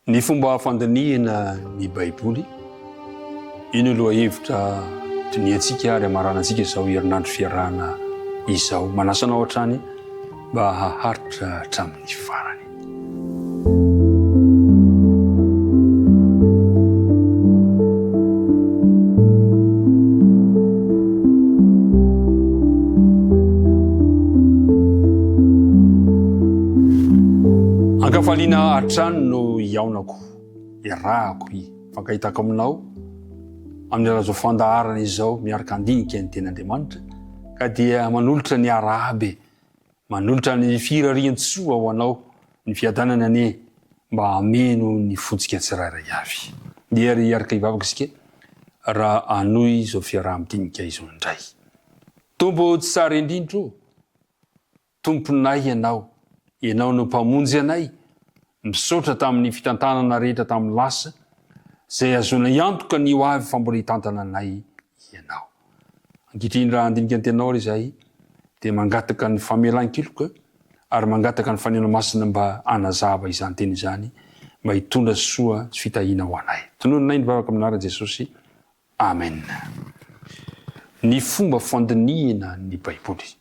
Ny fomba fandinihana ny Baiboly, ino aloha hevitra tiniantsika ary amaranantsika izao herinandro fiarahana izao. Manasana ohatrany mba haharitra hatramin'ny farany. Ankafaliana hatrany no iaonako, iarahako fankahitako aminao amin'ny raha zao fandaharana izao miaraka andinika ny ten'Andriamanitra ka dia manolotra ny arabe, manolotra ny firarian-tsoa ho anao, ny fiadanana ane mba ameno ny fotsika tsirairay avy. Dia iaraka ivavaka isika raha anoy izao fiaraha-midinika izao indray. Tompo tsara indrindro, tomponay ianao no mpamonjy anay, misaotra tamin'ny fitantanana rehetra tamin'ny lasa, zay azona iantoka ny ho avy fa mbola hitantana anay ianao. Ankehitriny raha andinika ny tenao ary izay, dia mangataka ny famelan-keloka ary mangataka ny fanena masina mba anazava izany teny izany, mba hitondra soa sy fitahiana ho anay. Tonononay ny vavaka amin'anarana Jesosy. Amen. Ny fomba fandinihana ny Baiboly.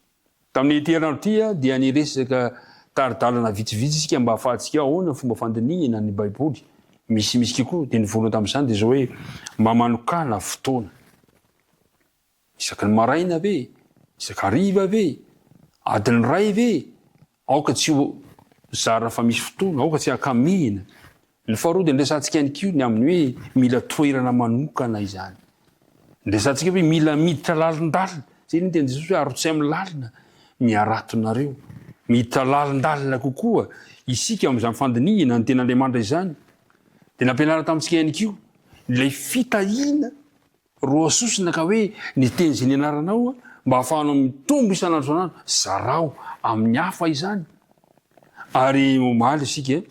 Tamin'ny herinandro ity dia niresaka taridalana vitsivitsy isika mba ahafahantsika ahoana fomba fandinihana ny Baiboly. Misy kokoa dia nivolona tamin'izany dia zao hoe mba manokana fotoana. Isaky ny maraina ve, isaky hariva ve, adiny ray ve, aoka tsy ho zara fa misy fotoana, aoka tsy hakamihina. Ny faharoa dia ndresantsika ihany koa ny amin'ny hoe mila toerana manokana izany. Ndresantsika hoe mila miditra lalindalina, zay ny teny Jesosy hoe arotsy amin'ny lalina ny aratonareo. Miditra lalindalina kokoa isika amin'izany fandinihana ny ten'Andriamanitra izany. Dia nampianarana tamintsika ihany koa ilay fitahiana roa sosina ka hoe ny teny izay nianaranao mba hahafahanao mitombo isan'andro zarao amin'ny hafa izany. Ary omaly isika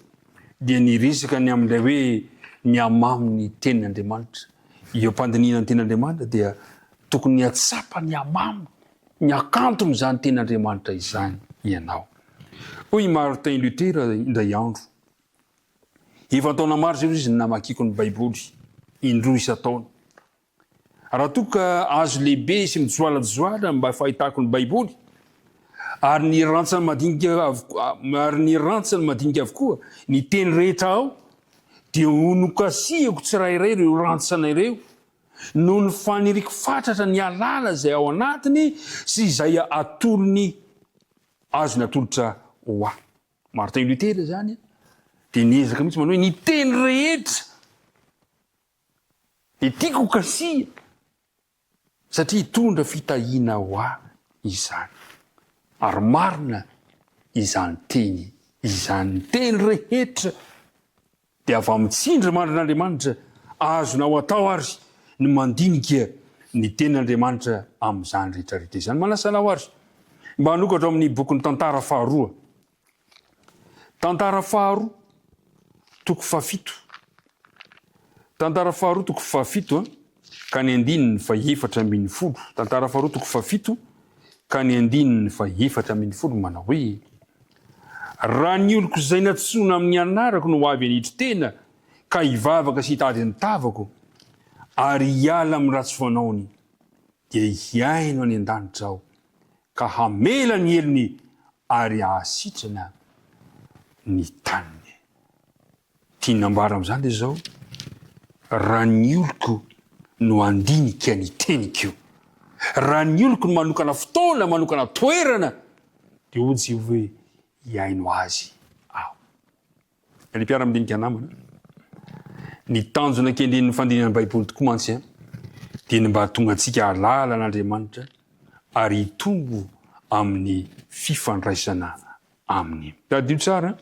dia niresaka ny amin'ilay hoe ny amamy ny tenin'Andriamanitra. Io mpandinihana ny ten'Andriamanitra dia tokony hatsapa ny amamy, ny akanto amin'izany ten'Andriamanitra izany ianao. Hoy Martin Luther indray andro, efa taona maro zay izy namakiko ny Baiboly indroa isan-taona. Raha toka azo lehibe sy mijoalajoala mba fahitako ny Baiboly, ary ny rantsany madinika avokoa ny teny rehetra ao, dia honokasiako tsirairay ireo rantsana ireo noho ny faniriko fatratra ny alala zay ao anatiny sy izay atolony azo ny atolotra ho ahy. Martin Luther zany dia niezaka mihitsy manao hoe ny teny rehetra dia tiako hokasia satria hitondra fitahiana ho ahy izany. Ary marina izany teny rehetra dia avy amitsindra mandrin'Andriamanitra azona ho atao ary ny mandinika ny tenin'Andriamanitra amin'izany rehetrarehetra izany. Manasana ho ary mba hanokatra amin'ny bokin'ny Tantara faharoa. Tantara faharoa toko fahafito. Tantara faharoa toko fahafito ka ny andininy faha-efatra ambin'ny folo. Tantara faharoa toko fahafito ka ny andininy faha-efatra ambin'ny folo manao hoe: raha ny oloko izay natsoina amin'ny anarako no avy anitry tena ka hivavaka sy hitady ny tavako ary hiala amin'ny ratsy fanaony, dia hiaino any an-danitra aho ka hamela ny elony ary hahasitrana ny taniny. Tia nambara amin'izany dia zao: raha ny oloko no andinika ny teniko, raha ny oloko no manokana fotoana, manokana toerana, dia ohatsy hoe hiaino azy aho. Ny mpiara-midinika namana, ny tanjona kendren'ny fandinihana ny Baiboly tokoa mantsy dia ny mba tonga antsika halala an'Andriamanitra ary hitombo amin'ny fifandraisana aminy. Tadio tsara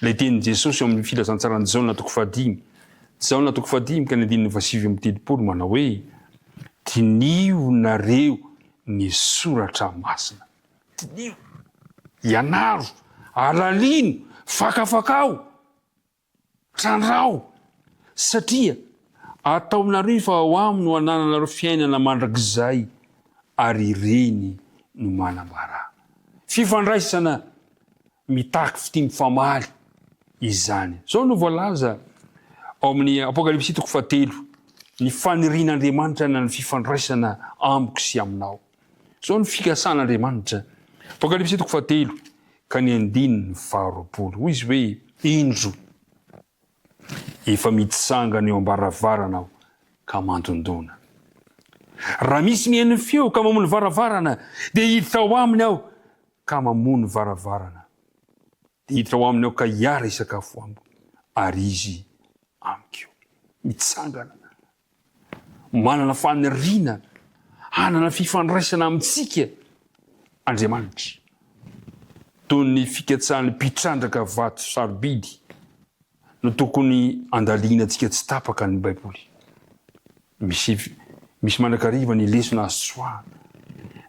ilay tenin' Jesosy amin'ny filazantsarany Jaona toko fahadimy. Jaona toko fahadimy ka ny andininy faha-sivy amby telopolo manao hoe: tinio nareo ny soratra masina. Tinio, ianaro, alalino, fakafakao, trandrao, satria ataonareo fa ho aminy no anananareo fiainana mandrakizay ary ireny no manambara. Fifandraisana mitaky fity mifamaly izany. Zao no voalaza ao amin'ny apokalipsy 3 ny fanirian'Andriamanitra na ny fifandraisana amiko sy aminao. Zao ny fikasan'Andriamanitra. Apokalipsy 3 ka ny 9:20 hoy izy hoe indro efa mitsangana eo ambaravarana ka mantondona. Raha misy mihaino feo ka mamono varavarana dia hiditra ao aminy aho ka mamono varavarana. Dia hiditra ao aminy aho ka hiara isakafo amiko ary izy amiko. Mitsangana. Manana faniriana, hanana fifandraisana amintsika Andriamanitra. Toy ny fikatsahan'ny mpitrandraka vato sarobidy no tokony andaliana antsika tsy tapaka ny Baiboly. Misy manakariva ny lesona asoana.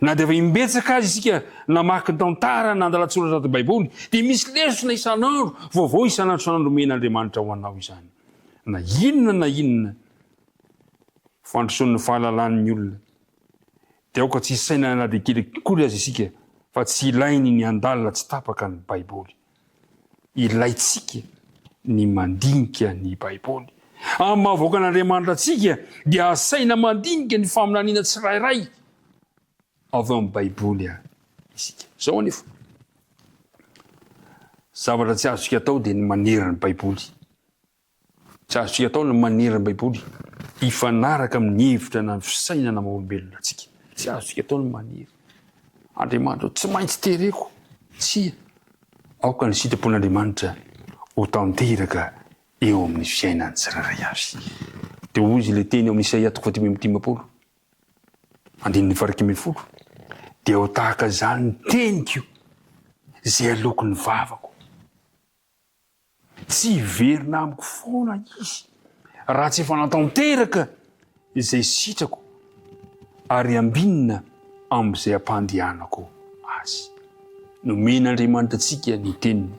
Na dia efa imbetsaka azy isika namaky tantara na andalatsoratra ty Baiboly, dia misy lesona isan'andro, vaovao isan'andro san'andro men'Andriamanitra ho anao izany. Na inona fandrosoan'ny fahalalan'ny olona. Dia aoka tsy saina na dia kely kory azy isika, fa tsy ilainy ny andalina tsy tapaka ny Baiboly. Ilaitsika ny mandinika ny Baiboly. Amin'ny mahavoaka an'Andriamanitra atsika dia asaina mandinika ny faminaniana tsirairay avy amin'ny Baiboly isika. Zao anefa. Zavatra tsy azontsika atao dia ny manerana ny Baiboly. Tsy azontsika atao ny manerana ny Baiboly. Ifanaraka amin'ny hevitra na ny fisainana maha-olombelona atsika. Tsy azontsika atao ny manerana. Andriamanitra tsy maintsy tereko. Tsia. Aoka ny sitrapon'Andriamanitra ho tanteraka eo amin'ny fiainany tsirairay avy. Dia hoy izy ilay teny eo amin'ny Isaia 30:10. Andininy 20. Dia ho tahaka izany ny teniko izay aloko ny vavako. Tsy verina amiko foana izy raha tsy efa natanteraka izay sitrako ary ambinina amin'izay ampandehanako azy. Nomen'Andriamanitra antsika ny teniny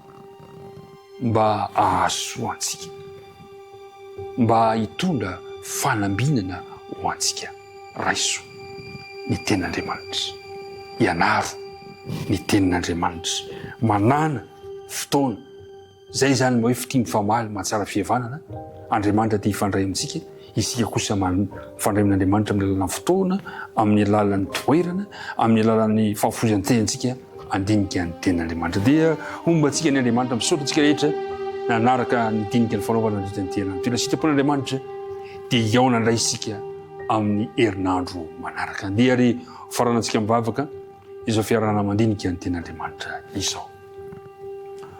mba ahasoa antsika, mba hitondra fanambinana ho antsika raiso ny tenin'Andriamanitra. Ianaro ny tenin'Andriamanitra. Manana fotoana. Zay zany mba hoe fitimy famaly mahatsara fihavanana. Andriamanitra ty hifandray amintsika. Isika kosa mifandray amin'Andriamanitra amin'ny alalan'ny fotoana, amin'ny alalan'ny toerana, amin'ny alalan'ny fahafoizan-tenantsika andinika ny tenin'Andriamanitra. Dia ombantsika ny Andriamanitra misaotra antsika rehetra nanaraka ny dinika ny fanaovana ny tenterana. Tena sitrapon'Andriamanitra dia iaona indray isika amin'ny herinandro manaraka. Dia ary faranantsika mivavaka izao fiarahana mandinika ny tenin'Andriamanitra izao.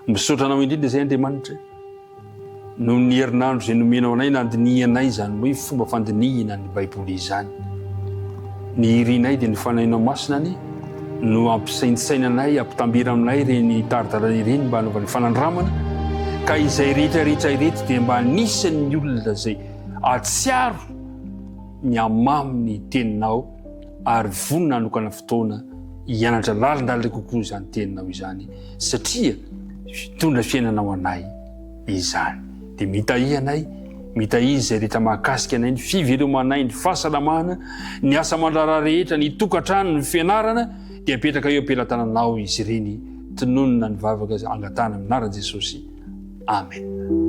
Misaotra anao indrindra izay Andriamanitra no ny herinandro izay nomenao anay na andinianay zany hoe fomba fandinihina ny Baiboly izany. Ny irinay dia ny fanahinao masinany no ampisainsainanay, ampitambira aminay reny taritarana ireny mba hanaovany fanandramana, ka izay rehetrarehetra ireto dia mba anisan'ny olona izay atsiaro ny amaminy teninao ary vonona hanokana fotoana hianatra lalindalina kokoa izany teninao izany satria tondra fiainanao anay izany. Dia mitahianay, mitahizy izay rehetra mahakasika anay, ny fivelomanay, ny fahasalamana, ny asa aman-draharaha rehetra, ny tokantrano, ny fianarana, dia apetraka eo ampelantananao izy ireny. Tinonona ny vavaka angatana amin'ny anaran'i Jesosy. Amen.